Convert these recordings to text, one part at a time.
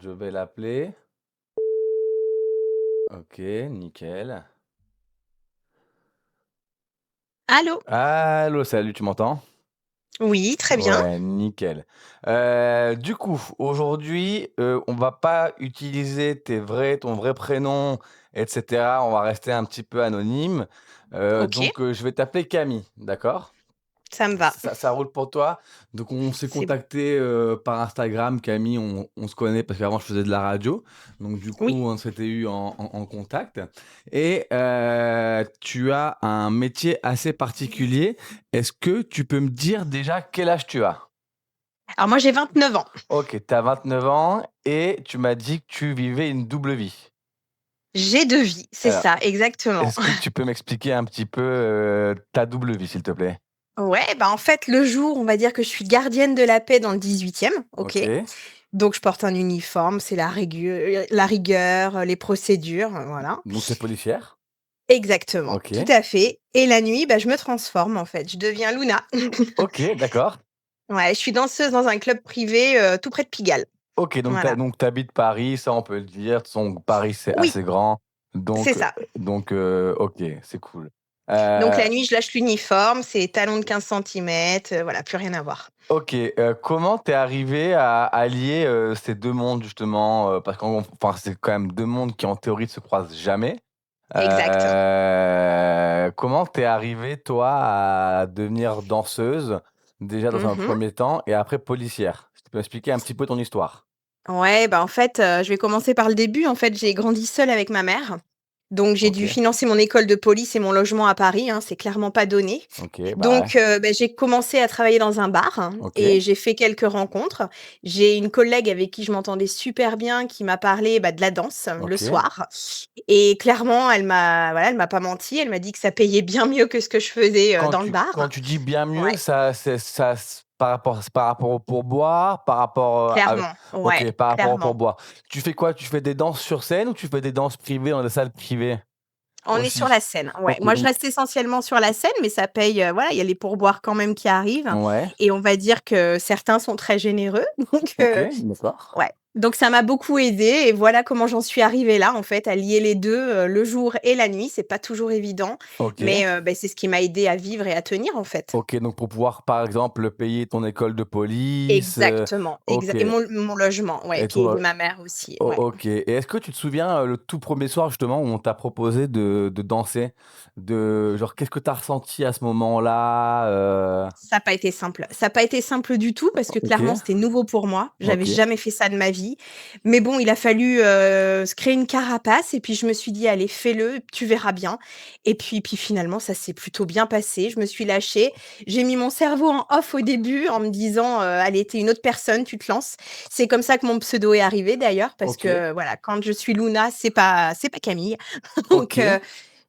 Je vais l'appeler. OK, nickel. Allô? Allô, salut, tu m'entends? Oui, très bien. Ouais, nickel. Du coup, aujourd'hui, on va pas utiliser ton vrai prénom et cetera. On va rester un petit peu anonyme. OK, Donc, je vais t'appeler Camille, d'accord? ça me va. Ça roule pour toi? Donc on s'est C'est contacté par Instagram. Camille, on se connaît parce qu'avant je faisais de la radio. Donc du coup, oui. on s'était eu en contact et tu as un métier assez particulier. Est-ce que tu peux me dire déjà quel âge tu as? Alors moi, j'ai 29 ans. OK, tu as 29 ans et tu m'as dit que tu vivais une double vie. J'ai 2 vies, c'est Alors, ça, exactement. est-ce que tu peux m'expliquer un petit peu, ta double vie, s'il te plaît? Ouais, bah, en fait, le jour, on va dire que je suis gardienne de la paix dans le 18e, OK? OK, Donc je porte un uniforme, c'est la rigueur, les procédures, voilà. donc tu es policière? Exactement, tout OK. à fait et la nuit, bah, je me transforme, en fait, je deviens Luna. OK, d'accord. Ouais, je suis danseuse dans un club privé, tout près de Pigalle. OK, Voilà. donc tu habites Paris, ça on peut le dire. De toute façon, Paris, c'est Oui, assez grand. c'est Donc ça. OK, c'est cool. Donc Heu, la nuit, je lâche l'uniforme, c'est talons de 15 centimètres, voilà, plus rien à voir. OK, comment tu es arrivée à allier, ces 2 mondes justement? Parce enfin, c'est quand même 2 mondes qui en théorie ne se croisent jamais. Exact. Comment tu es arrivée toi à devenir danseuse? Déjà dans un Mmh. premier temps et après policière? Si tu peux expliquer un petit peu ton histoire? Ouais, bah, en fait, je vais commencer par le début. En fait, j'ai grandi seule avec ma mère, donc j'ai dû OK, financer mon école de police et mon logement à Paris, hein, c'est clairement pas donné. OK, bah, ouais. Donc bah, j'ai commencé à travailler dans un bar hein, OK, et j'ai fait quelques rencontres. J'ai une collègue avec qui je m'entendais super bien qui m'a parlé, bah, de la danse, le OK. soir et clairement, elle m'a pas menti, elle m'a dit que ça payait bien mieux que ce que je faisais, dans le Quand bar. tu dis bien mieux, Ouais. ça ça s par rapport au pourboire, par rapport, Clairement, ouais, OK, par rapport au clairement. pourboire. Tu fais quoi? Tu fais des danses sur scène ou tu fais des danses privées dans des salles privées On est sur aussi? la scène, ouais. OK, Moi, je donc reste essentiellement sur la scène, mais ça paye, voilà, il y a les pourboires quand même qui arrivent ouais, et on va dire que certains sont très généreux donc OK, d'accord. ouais. Donc ça m'a beaucoup aidée et voilà comment j'en suis arrivée là, en fait, à lier les 2, le jour et la nuit. C'est pas toujours évident, OK, mais beh, c'est ce qui m'a aidée à vivre et à tenir, en fait. OK, donc pour pouvoir, par exemple, payer ton école de police, Exactement, OK et mon logement, ouais, et qui est ton de ma mère aussi, O ouais. OK, et est-ce que tu te souviens, le tout premier soir justement où on t'a proposé de danser? De genre, qu'est-ce que tu as ressenti à ce moment-là, Ça a pas été simple. Ça a pas été simple du tout parce que clairement, OK, c'était nouveau pour moi. J'avais OK, jamais fait ça de ma vie. Mais bon, il a fallu, se créer une carapace et puis je me suis dit: «Allez, fais-le, tu verras bien» et puis finalement, ça s'est plutôt bien passé. Je me suis lâchée. J'ai mis mon cerveau en off au début en me disant: «Allez, tu es une autre personne, tu te lances». C'est comme ça que mon pseudo est arrivé d'ailleurs parce OK, que voilà, quand je suis Luna, c'est pas Camille. Donc OK.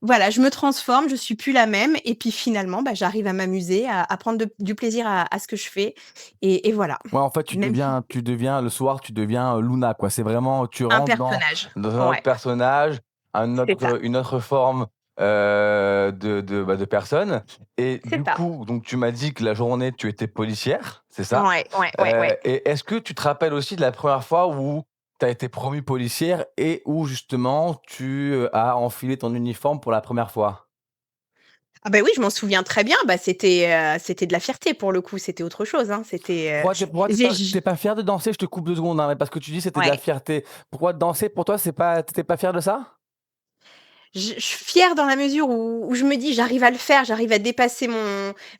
voilà, je me transforme, je suis plus la même et puis finalement, bah, j'arrive à m'amuser, à prendre du plaisir à ce que je fais et voilà. Ouais, en fait, Même si tu deviens le soir, tu deviens, Luna, quoi. C'est vraiment tu un rentres personnage. dans un autre Ouais, personnage, c'est ça, une autre forme, de personne, et c'est du ça. coup, donc tu m'as dit que la journée, tu étais policière, c'est ça? Ouais, ouais, ouais, ouais. Et est-ce que tu te rappelles aussi de la première fois où tu as été promue policière et où justement tu, as enfilé ton uniforme pour la première fois? Ah bah, oui, je m'en souviens très bien. Bah, c'était de la fierté pour le coup, c'était autre chose, hein. Pourquoi J'ai j tu pas fière de danser? Je te coupe 2 secondes, hein, mais parce que tu dis: «C'était de la ouais. fierté». Pourquoi danser pour toi, c'est pas tu étais pas fière de ça? Je suis fière dans la mesure où je me dis: «J'arrive à le faire, j'arrive à dépasser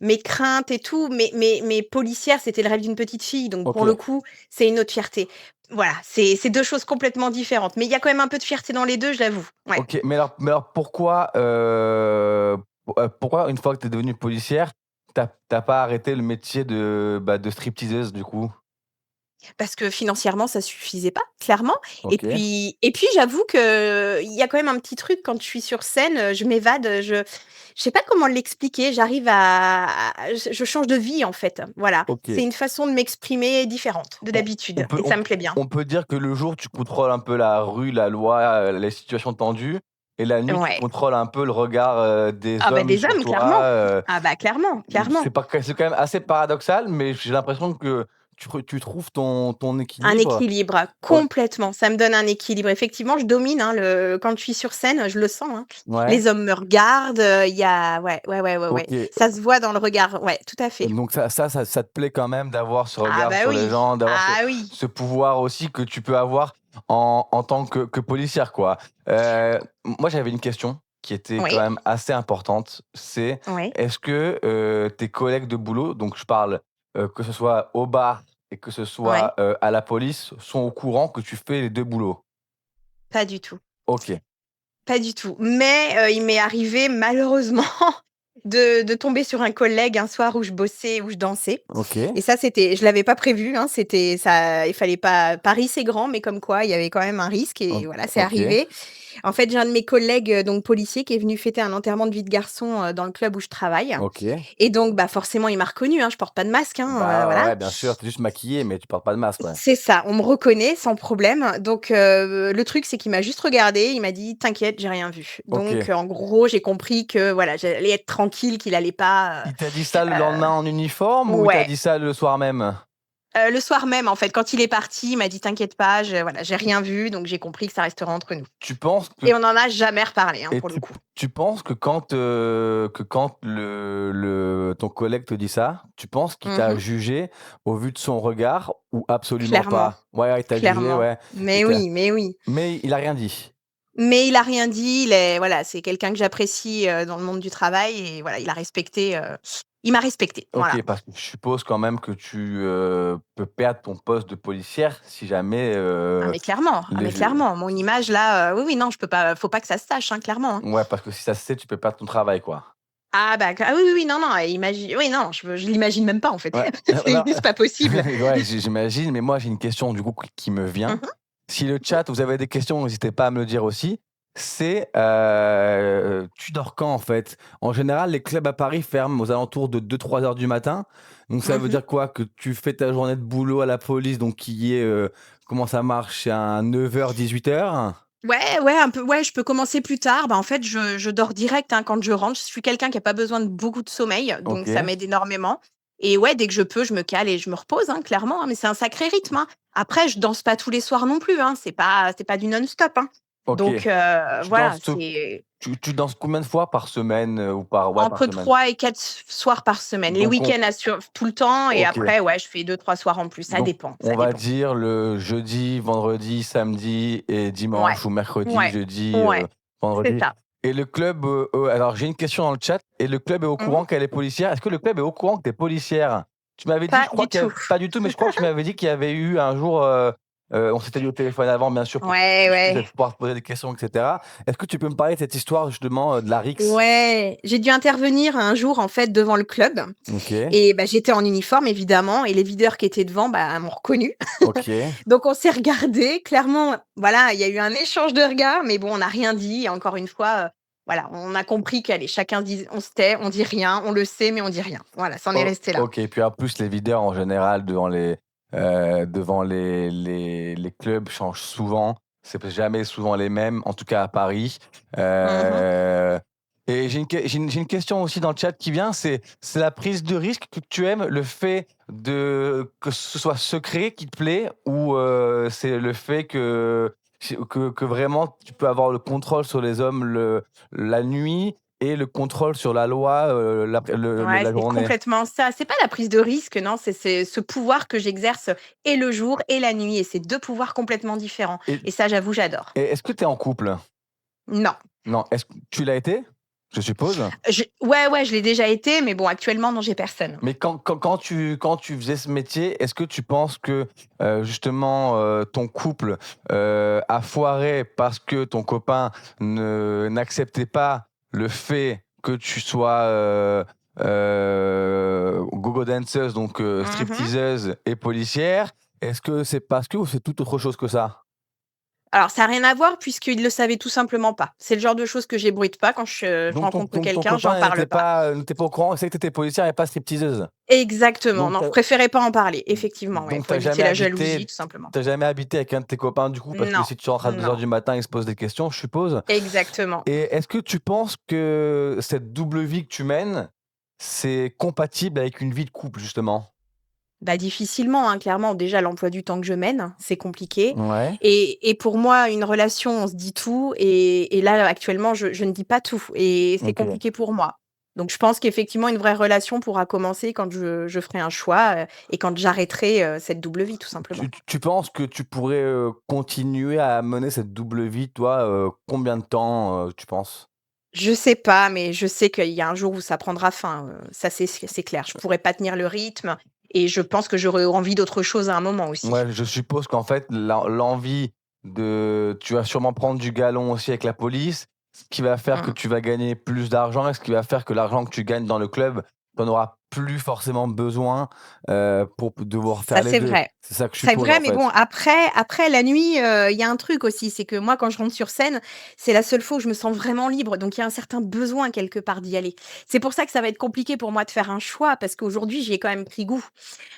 mes craintes et tout», mais policière, c'était le rêve d'une petite fille, donc pour le OK, coup, c'est une autre fierté. Voilà, c'est 2 choses complètement différentes, mais il y a quand même un peu de fierté dans les 2, je l'avoue. Ouais. OK, mais alors pourquoi, pourquoi une fois que tu es devenue policière, tu pas arrêté le métier de stripteaseuse du coup? Parce que financièrement, ça suffisait pas, clairement OK, et puis j'avoue qu'il y a quand même un petit truc quand je suis sur scène, je m'évade, je sais pas comment l'expliquer, j'arrive à je change de vie, en fait, voilà. C'est OK. une façon de m'exprimer différente de On d'habitude peut et ça me plaît bien. on peut dire que le jour, tu contrôles un peu la rue, la loi, les situations tendues, et la nuit, tu Ouais. contrôles un peu le regard, des Ah bah, hommes des sur hommes, clairement. toi, Ah bah, clairement, clairement. c'est quand même assez paradoxal, mais j'ai l'impression que tu trouves ton Un équilibre? équilibre, O complètement. Ça me donne un équilibre. Effectivement, je domine, hein, le quand je suis sur scène, je le sens, hein. ouais? Les hommes me regardent, il y a ouais, ouais, ouais, ouais, ouais. OK. Ça se voit dans le regard. Ouais, tout à fait. Donc ça te plaît quand même d'avoir ce Ah regard bah sur les oui. gens, d'avoir ce Ah oui. ce pouvoir aussi que tu peux avoir en tant que policière, quoi. Moi, j'avais une question qui était quand Oui, même assez importante, c'est oui, est-ce que, tes collègues de boulot, donc je parle, que ce soit au bar et que ce soit, ouais. à la police, sont au courant que tu fais les 2 boulots? Pas du tout. OK, Pas du tout. Mais, il m'est arrivé malheureusement de tomber sur un collègue un soir où je bossais, où je dansais OK, et ça c'était je l'avais pas prévu, hein, c'était ça il fallait pas Paris c'est grand, mais comme quoi il y avait quand même un risque o et voilà, c'est OK, arrivé. En fait, j'ai un de mes collègues, donc policier qui est venu fêter un enterrement de vie de garçon, dans le club où je travaille OK. et donc bah, forcément il m'a reconnue, hein, je porte pas de masque, hein, Bah, ouais, voilà. ouais, bien sûr, tu es juste maquillée, mais tu portes pas de masque, ouais. C'est ça, on me reconnaît sans problème. Donc, le truc, c'est qu'il m'a juste regardé, il m'a dit: «T'inquiète, j'ai rien vu». Donc, OK. en gros, j'ai compris que voilà, j'allais être tranquille, qu'il allait pas, Il t'a dit ça le heu lendemain en uniforme ou il t'a ouais, dit ça le soir même? le soir même, en fait, quand il est parti, il m'a dit: «T'inquiète pas, je voilà, j'ai rien vu», donc j'ai compris que ça restera entre nous Tu penses que et on en a jamais reparlé, hein, et pour le coup. tu penses que quand le ton collègue te dit ça, tu penses qu'il t'a Mmh. jugé au vu de son regard ou absolument Clairement, pas? Ouais, ouais, il t'a jugé, clairement. ouais, il Mais t'a oui, mais oui. mais il a rien dit? Mais il a rien dit, il est voilà, c'est quelqu'un que j'apprécie, dans le monde du travail et voilà, il a respecté, il m'a respectée, voilà. OK, parce que je suppose quand même que tu, peux perdre ton poste de policière si jamais, Ah mais les clairement, mon image là, oui, oui, non, je peux pas faut pas que ça se sache, hein, clairement, hein. ouais, parce que si ça se sait, tu peux perdre ton travail, quoi. Ah bah, ah oui, oui, oui, non, non, oui, non, je l'imagine même pas en fait. Ouais, non, C'est pas possible. ouais, j'imagine, mais moi j'ai une question du coup qui me vient. Mmh. Si le Oui. chat, vous avez des questions, n'hésitez pas à me le dire aussi. C'est, tu dors quand en fait? En général, les clubs à Paris ferment aux alentours de 2-3 heures du matin. Donc ça veut Mmh. dire quoi? Que tu fais ta journée de boulot à la police, donc qui est, comment ça marche? C'est à 9h-18h? Ouais, ouais, un peu, ouais, je peux commencer plus tard. Bah, en fait, je dors direct, hein, quand je rentre. Je suis quelqu'un qui a pas besoin de beaucoup de sommeil, donc ça OK. m'aide énormément et ouais, dès que je peux, je me cale et je me repose, hein, clairement, hein, mais c'est un sacré rythme, hein. Après, je danse pas tous les soirs non plus, hein, c'est pas du non-stop, hein. OK. Donc Tu voilà, danses c'est tu danses combien de fois par semaine, ou par ouais, par entre semaine? 3 et 4 soirs par semaine. Les Donc week-ends assure tout le temps et OK. après, ouais, je fais 2-3 soirs en plus, ça Donc, dépend, on ça va dépend. dire le jeudi, vendredi, samedi et Ouais, dimanche ou mercredi, ouais, jeudi, ouais, c'est vendredi. ça. Et le club, alors j'ai une question dans le chat. Et le club est au Mmh. courant qu'elle est policière? Est-ce que le club est au courant que tu es policière? Tu m'avais dit, Pas je crois du qu'il y a tout. pas du tout, mais je crois que tu m'avais dit qu'il y avait eu un jour, on s'était eu au téléphone avant, bien sûr, pour que tu Ouais, puisses ouais. pouvoir te poser des questions, et cetera. Est-ce que tu peux me parler de cette histoire justement, de la rixe? Ouais, j'ai dû intervenir un jour, en fait, devant le club OK, et bah, j'étais en uniforme évidemment et les videurs qui étaient devant, bah, m'ont reconnue. OK. Donc on s'est regardés, clairement, voilà, il y a eu un échange de regards, mais bon, on n'a rien dit et encore une fois, voilà, on a compris qu'allez, chacun dit on se tait, on dit rien, on le sait, mais on dit rien. Voilà, ça en est resté là. OK, puis en plus les videurs en général devant les clubs changent souvent. C'est jamais souvent les mêmes, en tout cas à Paris. Mmh. Heu et j'ai une question aussi dans le chat qui vient, c'est la prise de risque que tu aimes, le fait que ce soit secret qui te plaît ou c'est le fait que vraiment tu peux avoir le contrôle sur les hommes la nuit et le contrôle sur la loi, Ouais, la c'est journée. complètement ça. C'est pas la prise de risque, non, c'est ce pouvoir que j'exerce et le jour et la nuit et c'est 2 pouvoirs complètement différents Et et ça, j'avoue, j'adore. et est-ce que tu es en couple? Non. Non, est-ce que tu l'as été? Je suppose? Ouais, ouais, je l'ai déjà été, mais bon, actuellement, non, j'ai personne. Mais quand tu faisais ce métier, est-ce que tu penses que, justement, ton couple, a foiré parce que ton copain n'acceptait pas le fait que tu sois, go-go danceuse, donc Mmh. stripteaseuse et policière? Est-ce que c'est parce que ou c'est tout autre chose que ça? Alors ça a rien à voir puisqu'il le savait tout simplement pas. C'est le genre de choses que j'ébruite pas quand je Donc ton rencontre donc ton quelqu'un, j'en copain parle pas. n'était pas au courant, il savait que tu étais policière et pas stripteaseuse? Exactement, Donc non, tu je préférais pas en parler, effectivement, ouais, Donc pour t'as éviter jamais la jalousie, habité tout simplement. tu jamais habité avec un de tes copains du coup? Parce que Non, si tu rentres à 2 heures non, du matin, ils se posent des questions, je suppose? exactement. Et est-ce que tu penses que cette double vie que tu mènes, c'est compatible avec une vie de couple justement? Bah, difficilement, hein, clairement. Déjà, l'emploi du temps que je mène, c'est compliqué Ouais, et pour moi, une relation, on se dit tout et là, actuellement, je ne dis pas tout et c'est OK. compliqué pour moi. Donc je pense qu'effectivement, une vraie relation pourra commencer quand je ferai un choix, et quand j'arrêterai, cette double vie, tout simplement. Tu penses que tu pourrais, continuer à mener cette double vie, toi, combien de temps, tu penses? Je sais pas, mais je sais qu'il y a un jour où ça prendra fin, ça c'est clair. Je pourrais pas tenir le rythme et je pense que j'aurais envie d'autre chose à un moment aussi. Ouais, je suppose qu'en fait, l'envie de tu vas sûrement prendre du galon aussi avec la police, ce qui va faire que Mmh. tu vas gagner plus d'argent et ce qui va faire que l'argent que tu gagnes dans le club, tu en auras plus forcément besoin, pour devoir Ça, faire les c'est 2. vrai. C'est ça que je C'est suppose, vrai, en mais bon, fait? après la nuit, il y a un truc aussi, c'est que moi, quand je rentre sur scène, c'est la seule fois où je me sens vraiment libre, donc il y a un certain besoin quelque part d'y aller. C'est pour ça que ça va être compliqué pour moi de faire un choix parce qu'aujourd'hui, j'y ai quand même pris goût.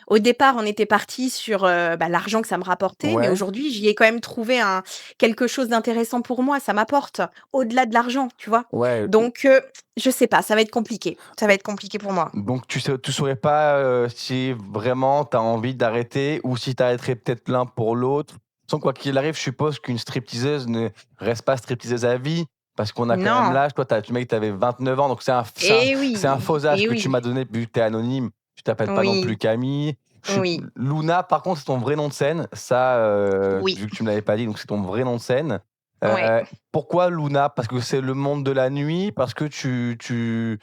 Au départ, on était parti sur, l'argent que ça me rapportait, mais Ouais, aujourd'hui, j'y ai quand même trouvé un quelque chose d'intéressant pour moi. Ça m'apporte au-delà de l'argent, tu vois? ouais, Donc, je sais pas, ça va être compliqué. Ça va être compliqué pour moi. donc tu saurais pas, si vraiment tu as envie d'arrêter ou si tu arrêterais peut-être l'un pour l'autre? De toute façon, quoi qu'il arrive, je suppose qu'une stripteaseuse ne reste pas stripteaseuse à vie parce qu'on a quand même Non. l'âge. Toi, tu m'as dit que tu avais 29 ans, donc c'est un Oui, faux âge eh que tu oui. m'as donné vu que tu es anonyme. Tu t'appelles pas non plus Oui, Camille. Je sup oui, Luna, par contre, c'est ton vrai nom de scène. Ça, oui, vu que tu me l'avais pas dit, donc c'est ton vrai nom de scène. ouais. Pourquoi Luna? Parce que c'est le monde de la nuit? Parce que tu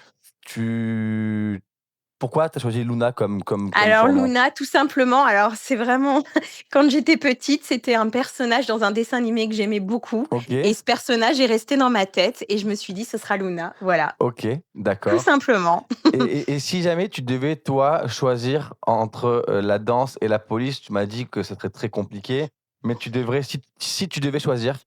pourquoi tu as choisi Luna comme Alors surnom? Luna, tout simplement, alors c'est vraiment quand j'étais petite, c'était un personnage dans un dessin animé que j'aimais beaucoup et OK, ce personnage est resté dans ma tête et je me suis dit: «Ce sera Luna», voilà, OK, tout d'accord. simplement. Et si jamais tu devais, toi, choisir entre, la danse et la police, tu m'as dit que ce serait très compliqué, mais tu devrais si tu devais choisir,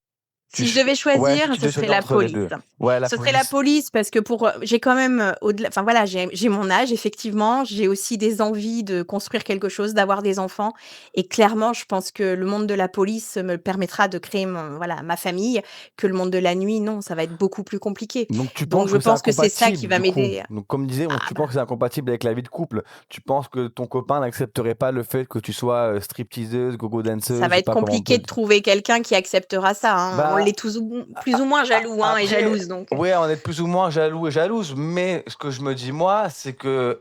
tu Si je ch devais ouais, si choisir, tu ce devais serait choisir la entre les police. 2. Ouais, la Ce serait la police. police parce que pour, j'ai quand même, au-delà enfin voilà, j'ai mon âge effectivement, j'ai aussi des envies de construire quelque chose, d'avoir des enfants et clairement, je pense que le monde de la police me permettra de créer mon voilà, ma famille, que le monde de la nuit, non, ça va être beaucoup plus compliqué. Donc tu Donc penses je que c'est pense que c'est ça qui incompatible va du coup? m'aider. Donc comme disait, Ah tu bah, penses que c'est incompatible avec la vie de couple? Tu penses que ton copain n'accepterait pas le fait que tu sois, stripteaseuse, go-go danseuse, ça je va sais être pas comment on peut compliqué le de dire? trouver quelqu'un qui acceptera ça, hein. On Bah, l'est tous ou plus ou moins jaloux, hein, et après, jalouse donc. ouais, on est plus ou moins jaloux et jalouse, mais ce que je me dis moi, c'est que,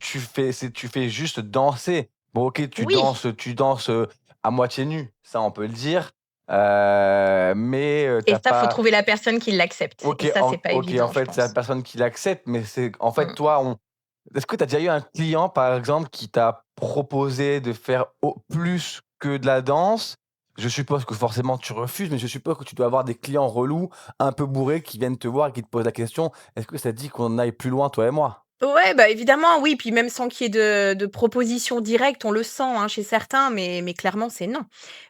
tu fais juste danser. Bon OK, Oui. tu danses, à moitié nu, ça on peut le dire, mais, Et tu ça, faut pas trouver la personne qui l'accepte et ça, c'est pas OK, en évident, je fait, c'est la pense. personne qui l'accepte, mais c'est en fait, Mmh. toi, on est-ce que tu as déjà eu un client, par exemple, qui t'a proposé de faire plus que de la danse? Je suppose que forcément tu refuses, mais je suppose que tu dois avoir des clients relous, un peu bourrés, qui viennent te voir et qui te posent la question: «Est-ce que ça te dit qu'on aille plus loin, toi et moi?» Ouais, bah, évidemment, oui, puis même sans qu'il y ait de propositions directes, on le sent, hein, chez certains, mais clairement, c'est non.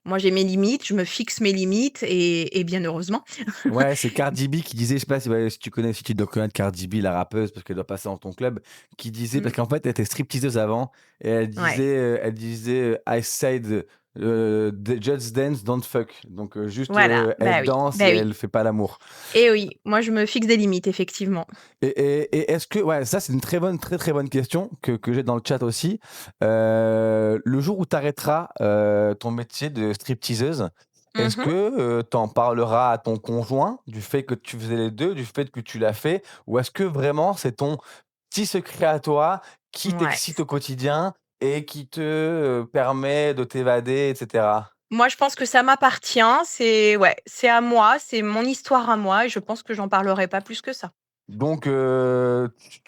Moi, j'ai mes limites, je me fixe mes limites et bien heureusement. Ouais, c'est Cardi B qui disait, je sais pas si, ouais, si tu connais, si tu dois connaître Cardi B, la rappeuse, parce qu'elle doit passer dans ton club, qui disait, Mmh. parce qu'en fait, elle était stripteaseuse avant, et Ouais. elle disait, I said, just dance, don't fuck. Donc, juste, Voilà, bah elle oui, danse et bah oui elle fait pas l'amour. et oui, moi, je me fixe des limites, effectivement. Et est-ce que, ouais, ça c'est une très bonne, très très bonne question que j'ai dans le chat aussi. Le jour où tu arrêteras ton métier de stripteaseuse, est-ce Mmh. que tu en parleras à ton conjoint du fait que tu faisais les deux, du fait que tu l'as fait, ou est-ce que vraiment c'est ton petit secret à toi qui Ouais. t'excite au quotidien et qui te permet de t'évader, etc. Moi, je pense que ça m'appartient, c'est ouais, c'est à moi, c'est mon histoire à moi et je pense que j'en parlerai pas plus que ça. Donc, tu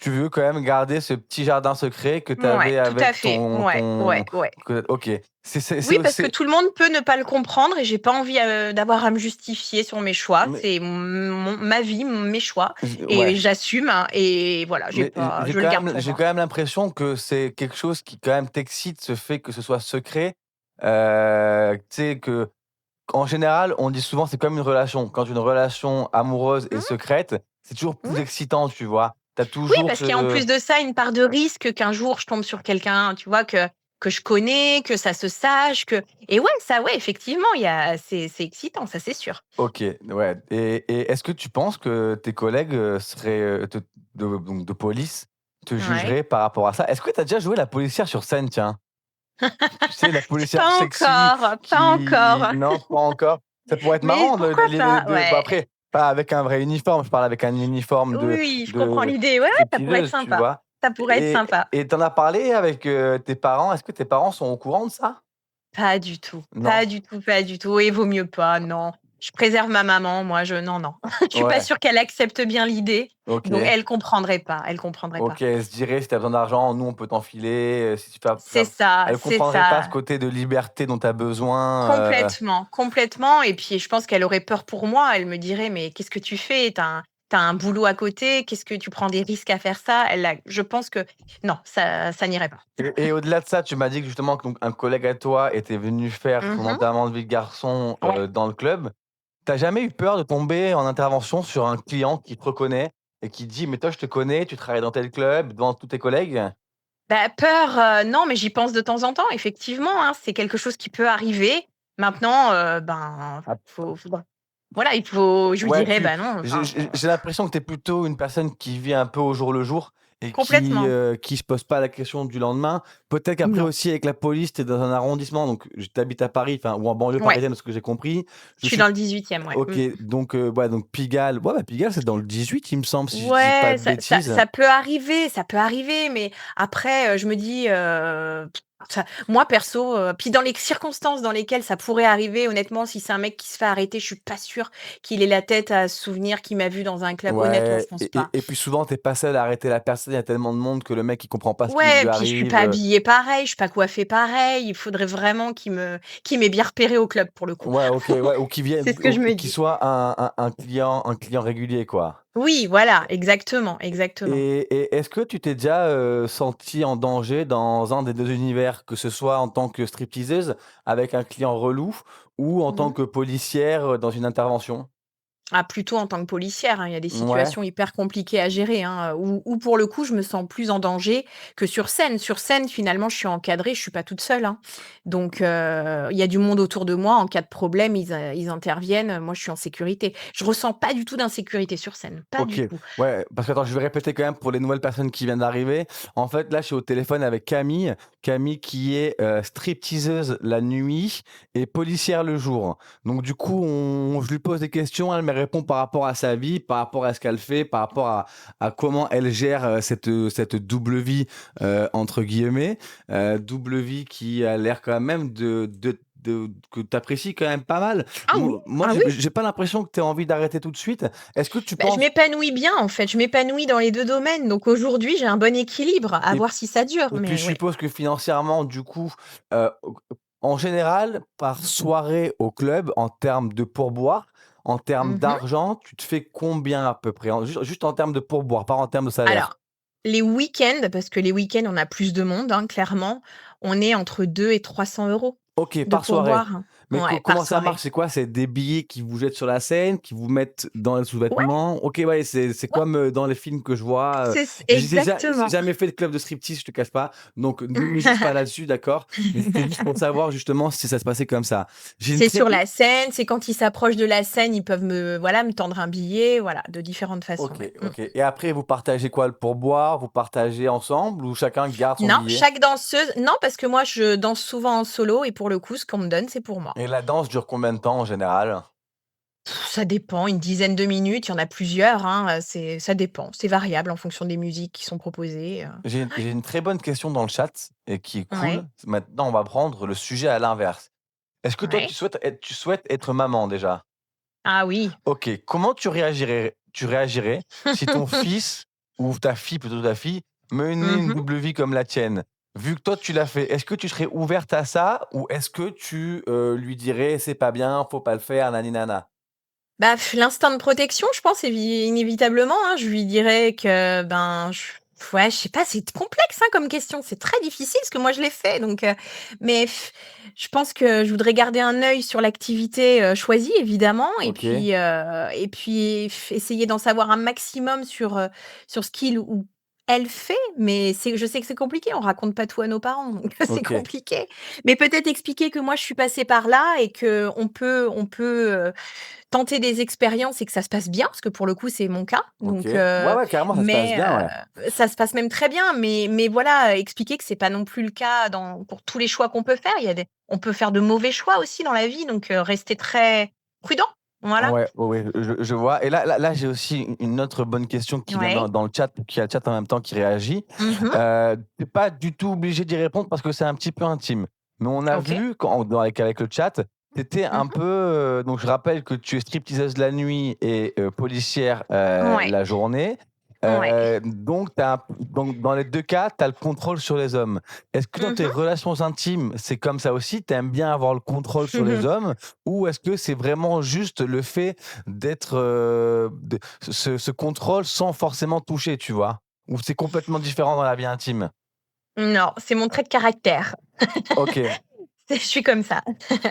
veux quand même garder ce petit jardin secret que tu Ouais, avais tout à avec fait. Ouais, ouais, ouais. OK. Oui, parce que C'est tout le monde peut ne pas le comprendre et j'ai pas envie, d'avoir à me justifier sur mes choix. mais C'est ma vie, mes choix ouais, et j'assume, hein, et voilà, j'ai mais pas je le garde pour j'ai moi. quand même l'impression que c'est quelque chose qui quand même t'excite, ce fait que ce soit secret. Tu sais que en général, on dit souvent c'est comme une relation. Quand une relation amoureuse est Mmh, secrète, c'est toujours plus oui. excitant, tu vois? Tu as Oui, toujours parce qu'il y a en ce plus de ça une part de risque qu'un jour je tombe sur quelqu'un, tu vois, que je connais, que ça se sache, que et ouais, ça ouais, effectivement, il y a c'est excitant, ça c'est sûr. OK, ouais, et est-ce que tu penses que tes collègues, seraient, de police te Ouais. jugerais par rapport à ça. Est-ce que tu as déjà joué la policière sur scène, tiens? Tu sais, la policière Pas sexy encore, pas qui encore. non, pas encore. Ça pourrait être Mais marrant pourquoi pas? de bah, Ouais. après, pas avec un vrai uniforme, je parle avec un uniforme Oui, oui, je comprends de l'idée. Ouais, ouais, ça pourrait être stripteaseuse, tu sympa. vois? Ça pourrait être sympa. Et tu en as parlé avec, tes parents? Est-ce que tes parents sont au courant de ça? Pas du tout, Non? pas du tout, pas du tout et vaut mieux pas, non. Je préserve ma maman, moi je non, non. Je suis pas Ouais, sûre qu'elle accepte bien l'idée, donc OK. elle comprendrait pas, elle comprendrait pas. OK, elle se dirait: «Si tu as besoin d'argent, nous, on peut t'enfiler, si tu fais C'est ça, elle c'est comprendrait pas ce ça. côté de liberté dont tu as besoin, Complètement, complètement et puis je pense qu'elle aurait peur pour moi. Elle me dirait: «Mais qu'est-ce que tu fais? Tu as un boulot à côté, qu'est-ce que tu prends des risques à faire ça?» Je pense que non, ça n'irait pas. et au-delà de ça, tu m'as dit que justement que donc un collègue à toi était venu faire son Mmh. enterrement de vie de garçon, Ouais. dans le club. T'as jamais eu peur de tomber en intervention sur un client qui te reconnaît et qui dit: «Mais toi, je te connais, tu travailles dans tel club», devant tous tes collègues? Bah, peur, non, mais j'y pense de temps en temps, effectivement, hein, c'est quelque chose qui peut arriver. Maintenant, ben, Ah, faudra voilà, il faut je lui ouais, dirais: «Bah, non», enfin, j'ai l'impression que tu es plutôt une personne qui vit un peu au jour le jour et complètement. qui se pose pas la question du lendemain. Peut-être qu'après Non. aussi avec la police, tu es dans un arrondissement, donc tu habites à Paris, enfin ou en banlieue Ouais, parisienne de ce que j'ai compris. je Je suis suis dans le 18e, ouais. OK, Mmh. donc ouais, donc Pigalle, ouais, bah, Pigalle, c'est dans le 18, il me semble, si je dis pas Ouais, de ça bêtises. ça peut arriver, mais après, je me dis, ça moi perso, puis dans les circonstances dans lesquelles ça pourrait arriver, honnêtement, si c'est un mec qui se fait arrêter, je suis pas sûre qu'il ait la tête à se souvenir qu'il m'a vue dans un club. Honnêtement, je Ouais pense pas. et puis souvent, tu es pas seul à arrêter la personne, il y a tellement de monde que le mec, il comprend pas ce qui Ouais, lui puis je suis pas arrive. habillée pareil, je suis pas coiffée pareil. Il faudrait vraiment qu'il m'ait bien repérée au club pour le coup. Ouais, OK, ouais, ou qui vienne C'est ce que ou je me qui dis. soit un client régulier, quoi. Oui, voilà, exactement, exactement. Et est-ce que tu t'es déjà, sentie en danger dans un des 2 univers? Que ce soit en tant que stripteaseuse avec un client relou ou en tant Mmh. que policière, dans une intervention? Ah, plutôt en tant que policière, hein, il y a des Ouais, situations hyper compliquées à gérer, hein, où pour le coup, je me sens plus en danger que sur scène. Sur scène, finalement, je suis encadrée, je suis pas toute seule, hein. Donc il y a du monde autour de moi. En cas de problème, ils interviennent, moi, je suis en sécurité. Je ressens pas du tout d'insécurité sur scène, pas OK. du tout. Ouais, parce que attends, je vais répéter quand même pour les nouvelles personnes qui viennent d'arriver. En fait, là, je suis au téléphone avec Camille. Camille qui est, stripteaseuse la nuit et policière le jour. Donc du coup, on je lui pose des questions, elle me répond par rapport à sa vie, par rapport à ce qu'elle fait, par rapport à comment elle gère, cette «double vie», entre guillemets. Double vie qui a l'air quand même que tu apprécies quand même pas mal. Ah oui, Moi, ah oui. j'ai pas l'impression que tu aies envie d'arrêter tout de suite. Est-ce que tu Bah, je penses m'épanouis bien, en fait, je m'épanouis dans les 2 domaines. Donc aujourd'hui, j'ai un bon équilibre, à et voir si ça dure, puis mais je ouais. suppose que financièrement, du coup, au en général, par soirée au club, en termes de pourboire, en termes Mmh. d'argent, tu te fais combien à peu près? En juste en termes de pourboire, pas en termes de salaire? Alors, les week-ends, parce que les week-ends, on a plus de monde, hein, clairement, on est entre 2 et 300 € OK, de par soirée. pourboire. Mais Ouais, par comment ça marche? soirée. C'est quoi? C'est des billets qui vous jettent sur la scène, qui vous mettent dans les Ouais, sous-vêtements? OK, ouais, c'est ouais, comme, dans les films que je vois, j'ai exactement. jamais fait de club de striptease, je te cache pas, donc ne me juge pas là-dessus, d'accord? Mais c'était juste pour savoir justement si ça se passait comme ça. J'ai une C'est très sur la scène, c'est quand ils s'approchent de la scène, ils peuvent me tendre un billet, voilà, de différentes façons, OK, ouais. Mmh. OK et après vous partagez quoi? Le pourboire? Vous partagez ensemble ou chacun garde son Non, billet? chaque danseuse non, parce que moi, je danse souvent en solo et pour le coup, ce qu'on me donne, c'est pour moi. Et la danse dure combien de temps en général? Ça dépend, une dizaine de minutes, il y en a plusieurs, hein, ça dépend, c'est variable en fonction des musiques qui sont proposées, J'ai une très bonne question dans le chat et qui est Ouais, cool. Maintenant, on va prendre le sujet à l'inverse. Est-ce que toi, ouais. tu souhaites être maman déjà? Ah oui. OK. Comment tu réagirais si ton fils ou ta fille, plutôt ta fille, menait une Mmh. double vie comme la tienne? Vu que toi, tu l'as fait, est-ce que tu serais ouverte à ça ou est-ce que tu, lui dirais: «C'est pas bien, faut pas le faire, nani nana»? Bah, l'instinct de protection, je pense inévitablement, hein. Je lui dirais que, ben, ouais, je sais pas, c'est complexe, hein, comme question. C'est très difficile parce que moi je l'ai fait donc mais je pense que je voudrais garder un œil sur l'activité, choisie évidemment et puis essayer d'en savoir un maximum sur ce qu'il ou elle fait, mais je sais que c'est compliqué, on raconte pas tout à nos parents, donc c'est OK. compliqué. Mais peut-être expliquer que moi je suis passée par là et qu'on peut tenter des expériences et que ça se passe bien, parce que pour le coup, c'est mon cas. OK. Donc, Ouais, ouais, carrément, ça se passe mais bien, ouais. ça se passe même très bien, mais voilà, expliquer que c'est pas non plus le cas pour tous les choix qu'on peut faire. On peut faire de mauvais choix aussi dans la vie, donc rester très prudent. Voilà. Ouais, ouais, ouais, je vois et là, j'ai aussi une autre bonne question qui vient Ouais. dans le chat, qui a le chat en même temps qui réagit. Mmh. Tu pas du tout obligé d'y répondre parce que c'est un petit peu intime. Mais on a OK. vu avec le chat, tu étais un Mmh. peu, donc je rappelle que tu es stripteaseuse la nuit et policière, Ouais, la journée. ouais. Donc donc dans les 2 cas, tu as le contrôle sur les hommes. Est-ce que dans tes Mmh. relations intimes, c'est comme ça aussi? Tu aimes bien avoir le contrôle sur les hommes? Ou est-ce que c'est vraiment juste le fait d'être, de ce contrôle sans forcément toucher, tu vois? Ou c'est complètement différent dans la vie intime? Non, c'est mon trait de caractère. OK, Je suis comme ça.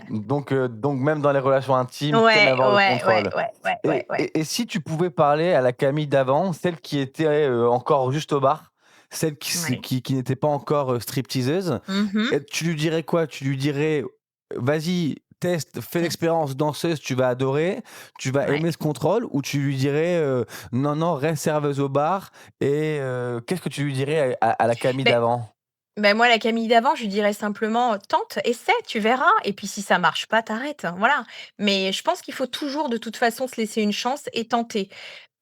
donc même dans les relations intimes, tu aimes Ouais, avoir le ouais, ouais, contrôle. ouais, ouais, ouais, Et ouais. et et si tu pouvais parler à la Camille d'avant, celle qui était, encore juste au bar, celle Ouais. qui n'était pas encore, stripteaseuse, Mmh. et tu lui dirais quoi? Tu lui dirais: «Vas-y, teste, fais Test. l'expérience danseuse, tu vas adorer, tu vas Ouais. aimer ce contrôle», ou tu lui dirais, «Non, non, reste serveuse au bar», et qu'est-ce que tu lui dirais à la Camille Beh d'avant? moi, la Camille d'avant, je lui dirais simplement: «Tente, essaie, tu verras et puis si ça marche pas, t'arrêtes, voilà». Mais je pense qu'il faut toujours de toute façon se laisser une chance et tenter.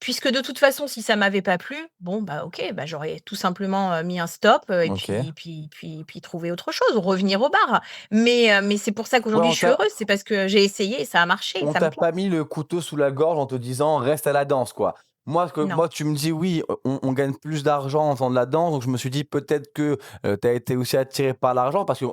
Puisque de toute façon, si ça m'avait pas plu, bon, bah, OK, bah, j'aurais tout simplement, mis un stop, et OK. puis trouver autre chose, revenir au bar. Mais c'est pour ça Ouais, qu'aujourd'hui je suis heureuse, c'est parce que j'ai essayé et ça a marché et on ça me t'a plaît. pas mis le couteau sous la gorge en te disant: «Reste à la danse», quoi. Non. Moi, tu me dis: «Oui, on gagne plus d'argent en faisant de la danse», donc je me suis dit peut-être que, tu as été aussi attiré par l'argent parce que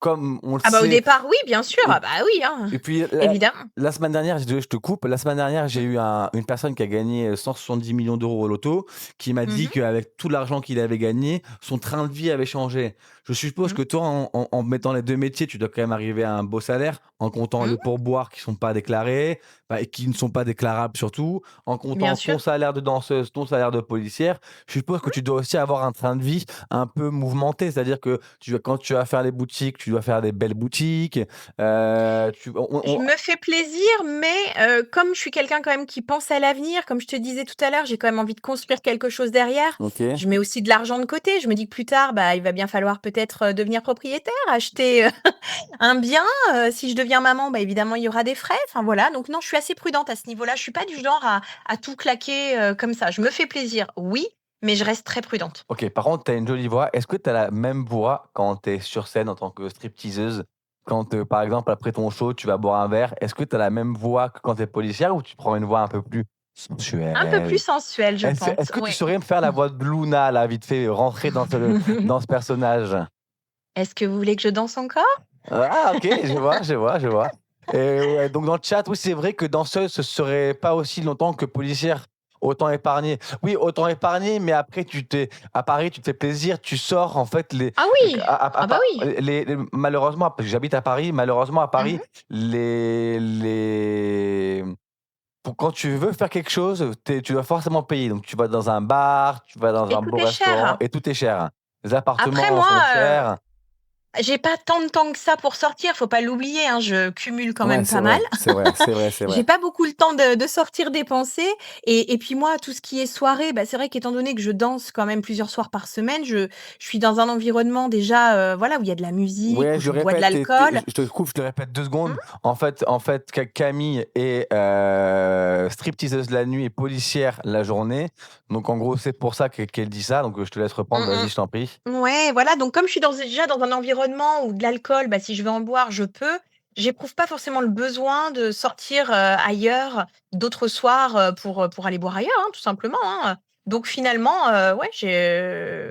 comme on le Ah bah, au sait. départ, oui, bien sûr, ah bah, oui, hein, Et puis évidemment. la semaine dernière, je te coupe, la semaine dernière, j'ai Mmh. eu une personne qui a gagné 170 millions d'euros au loto, qui m'a Mmh dit mh. qu'avec tout l'argent qu'il avait gagné, son train de vie avait changé. Je suppose Mmh. que toi, en mettant les 2 métiers, tu dois quand même arriver à un beau salaire, en comptant les Mmh. pourboires qui sont pas déclarés, bah, et qui ne sont pas déclarables surtout, en Bien comptant sûr. ton salaire de danseuse, ton salaire de policière. Je suppose que Mmh. tu dois aussi avoir un train de vie un peu mouvementé, c'est-à-dire que quand tu vas faire les boutiques, tu dois faire des belles boutiques. Tu Je on me fais plaisir, mais comme je suis quelqu'un quand même qui pense à l'avenir, comme je te disais tout à l'heure, j'ai quand même envie de construire quelque chose derrière. OK. Je mets aussi de l'argent de côté. Je me dis que plus tard, bah, il va bien falloir peut-être, devenir propriétaire, acheter, un bien. Si je deviens maman, bah, évidemment, il y aura des frais. Enfin voilà, donc non, je suis assez prudente à ce niveau-là. Je suis pas du genre à tout claquer, comme ça. Je me fais plaisir, oui, mais je reste très prudente. OK, par contre, tu as une jolie voix. Est-ce que tu as la même voix quand tu es sur scène en tant que stripteaseuse? Quand, par exemple, après ton show, tu vas boire un verre, est-ce que tu as la même voix que quand tu es policière ou tu prends une voix un peu plus Un peu plus sensuelle? sensuelle, je pense, Est-ce que tu oui. saurais me faire la voix de Luna, là, vite fait, rentrer dans ce personnage? Est-ce que vous voulez que je danse encore? Ah OK, je vois, je vois, je vois. Et ouais, donc dans le chat, oui, c'est vrai que danseuse, ce serait pas aussi longtemps que policière. Autant épargner. Oui, autant épargner, mais après à Paris, tu te fais plaisir, tu sors en fait Ah oui! à Ah bah Pa oui. malheureusement, parce que j'habite à Paris, malheureusement à Mmh Paris, mh. les pour quand tu veux faire quelque chose, tu dois forcément payer. Donc tu vas dans un bar, tu vas dans Et un tout beau est restaurant cher. et tout est cher. Les Après appartements moi, sont chers. j'ai pas tant de temps que ça pour sortir, faut pas l'oublier, hein, je cumule quand Ouais, même c'est pas mal. vrai, c'est vrai, c'est vrai, c'est J'ai vrai. pas beaucoup le temps de sortir dépenser et puis moi, tout ce qui est soirée, bah, c'est vrai qu'étant donné que je danse quand même plusieurs soirs par semaine, je suis dans un environnement déjà, voilà, où il y a de la musique, Ouais, où je je bois de répète, l'alcool. je te coupe, je te répète 2 Mmh, secondes. Camille est, stripteaseuse la nuit et policière la journée. Donc en gros, c'est pour ça qu'elle dit ça. Donc, je te laisse reprendre. mmh Vas-y, je t'en prie. mh. Ouais, voilà, donc comme je suis déjà dans un environnement où de l'alcool, bah, si je veux en boire, je peux. J'éprouve pas forcément le besoin de sortir, ailleurs d'autres soirs, pour aller boire ailleurs, hein, tout simplement, hein. Donc finalement, ouais,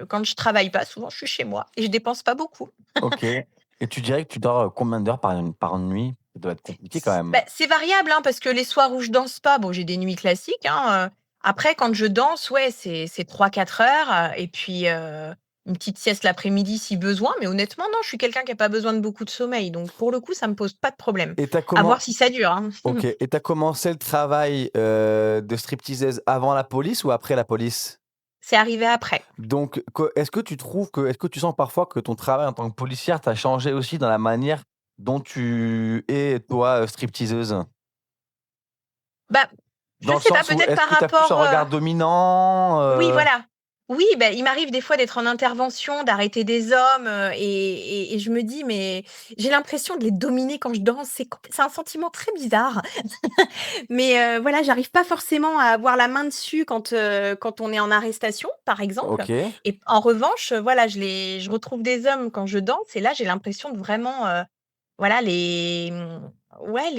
quand je travaille pas, souvent je suis chez moi et je dépense pas beaucoup. OK, et tu dirais que tu dors, combien d'heures par nuit? Ça doit être compliqué quand même. Bah, c'est variable, hein, parce que les soirs où je danse pas, bon, j'ai des nuits classiques, hein, après quand je danse, ouais, c'est 3-4 heures, et puis, une petite sieste l'après-midi si besoin, mais honnêtement, non, je suis quelqu'un qui a pas besoin de beaucoup de sommeil, donc pour le coup, ça me pose pas de problème. Et À voir si ça dure, hein. OK, et tu commencé le travail, de stripteaseuse avant la police ou après la police? C'est arrivé après. Donc est-ce que tu sens parfois que ton travail en tant que policière t'a changé aussi dans la manière dont tu es toi, stripteaseuse? Bah, je Dans le sais pas, sens où peut-être est-ce par que tu as plus un rapport, regard dominant, oui, voilà. Oui, bah, il m'arrive des fois d'être en intervention, d'arrêter des hommes, et je me dis: «Mais j'ai l'impression de les dominer quand je danse». C'est un sentiment très bizarre. Mais voilà, j'arrive pas forcément à avoir la main dessus quand on est en arrestation, par exemple. OK. Et en revanche, voilà, je retrouve des hommes quand je danse et là, j'ai l'impression de vraiment, voilà, ouais,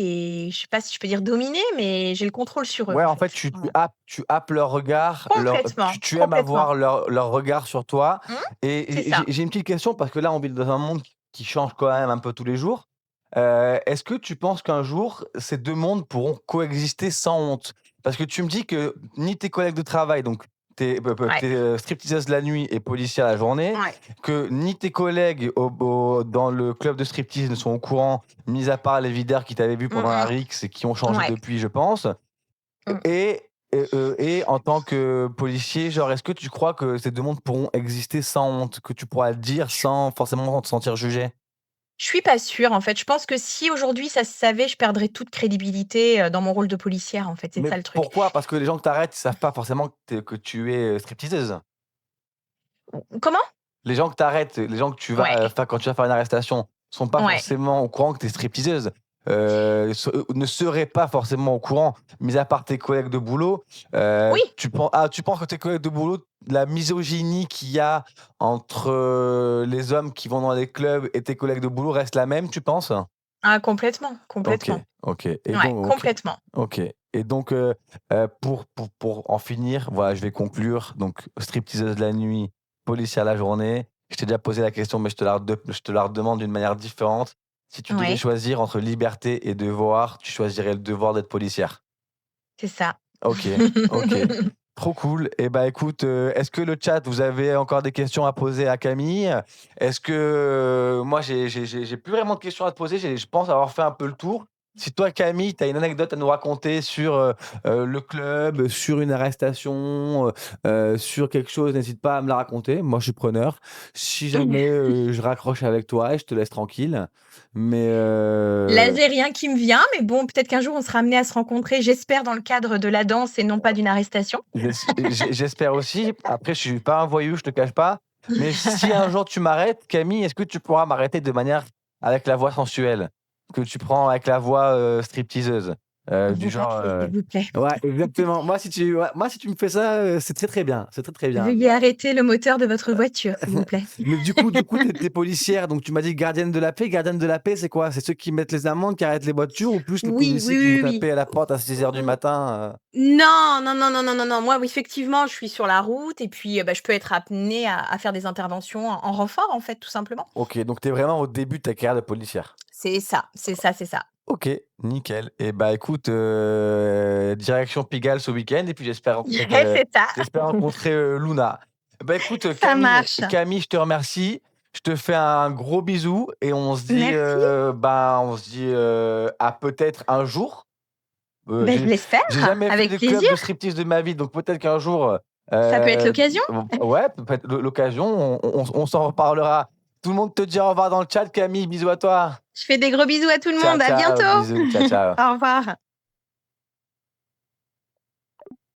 je sais pas si je peux dire dominer, mais j'ai le contrôle sur eux, Ouais, en en fait, fait. Voilà. tu happes leur regard, Complètement, tu aimes complètement. avoir leur regard sur toi Mmh, c'est et ça. j'ai une petite question parce que là, on vit dans un monde qui change quand même un peu tous les jours. Est-ce que tu penses qu'un jour, ces 2 mondes pourront coexister sans honte? Parce que tu me dis que ni tes collègues de travail, donc Ouais, tu es, stripteaseuse la nuit et policière la journée, ouais. que ni tes collègues dans le club de striptease ne sont au courant, mis à part les videurs qui t'avaient vu Mmh pendant la mh. rixe et qui ont changé Ouais. depuis, je pense. Mmh. Et en tant que policier, genre, est-ce que tu crois que ces 2 mondes pourront exister sans honte? Que tu pourras le dire sans forcément te sentir jugé? Je suis pas sûre, en fait. Je pense que si aujourd'hui ça se savait, je perdrais toute crédibilité, dans mon rôle de policière, en fait. C'est Mais ça le truc. pourquoi? Parce que les gens que tu arrêtes, ils savent pas forcément que tu es, stripteaseuse. Comment? Les gens que tu arrêtes, les gens que tu Ouais, vas, faire quand tu vas faire une arrestation, sont pas ouais. forcément au courant que tu es stripteaseuse. Ne seraient pas forcément au courant, mis à part tes collègues de boulot. Oui, Tu penses que tes collègues de boulot, la misogynie qu'il y a entre, les hommes qui vont dans les clubs et tes collègues de boulot reste la même, tu penses? ah complètement, OK, complètement. OK et Ouais, donc OK, complètement. OK et donc pour en finir, voilà, je vais conclure donc stripteaseuse la nuit, policière la journée. Je t'ai déjà posé la question, mais je te la redemande d'une manière différente. Si tu devais Ouais, choisir entre liberté et devoir, tu choisirais le devoir d'être policière? c'est ça. OK, OK. Trop cool et bah, écoute, est-ce que le chat, vous avez encore des questions à poser à Camille? Est-ce que, moi j'ai plus vraiment de questions à te poser, je pense avoir fait un peu le tour. Si toi, Camille, tu as une anecdote à nous raconter sur, le club, sur une arrestation, sur quelque chose, n'hésite pas à me la raconter. Moi, je suis preneur. Si jamais, je raccroche avec toi, je te laisse tranquille. Mais, Là, j'ai rien qui me vient, mais bon, peut-être qu'un jour on sera amenés à se rencontrer, j'espère dans le cadre de la danse et non pas d'une arrestation. J'espère aussi. Après, je suis pas un voyou, je te cache pas. Mais si un jour tu m'arrêtes, Camille, est-ce que tu pourras m'arrêter de manière avec la voix sensuelle que tu prends avec la voix, stripteaseuse? Du Vous genre, rappelez, s'il vous plaît. ouais, exactement. Moi, si tu me fais ça, c'est très, très bien. C'est très, très bien. Veuillez arrêter le moteur de votre voiture, s'il vous plaît. Mais du coup, tu es policière, donc tu m'as dit gardienne de la paix. Gardienne de la paix, c'est quoi? C'est ceux qui mettent les amendes, qui arrêtent les voitures ou plus les Oui, policiers oui, qui vont oui, oui. taper à la porte à 6 heures du matin? Non, non, non, non, non, non, non. Moi, oui, effectivement, je suis sur la route et puis, bah, je peux être amenée à faire des interventions en renfort, en fait, tout simplement. OK, donc tu es vraiment au début de ta carrière de policière? C'est ça, c'est ça, c'est ça. OK, nickel et bah, écoute, direction Pigalle ce week-end et puis Ouais, c'est ça. j'espère rencontrer, Luna. Bah, écoute, Ça marche. Camille, je te remercie. Je te fais un gros bisou et Merci. on se dit, à peut-être un jour. Ben je J'ai l'espère, jamais fait avec de plaisir. club de striptease de ma vie, donc peut-être qu'un jour, Ça peut être l'occasion. ouais, peut-être l'occasion, on s'en reparlera. Tout le monde te dit au revoir dans le chat, Camille, bisous à toi. Je fais des gros bisous à tout le Ciao, monde. À ciao, bientôt. bisous, ciao, ciao. Au revoir.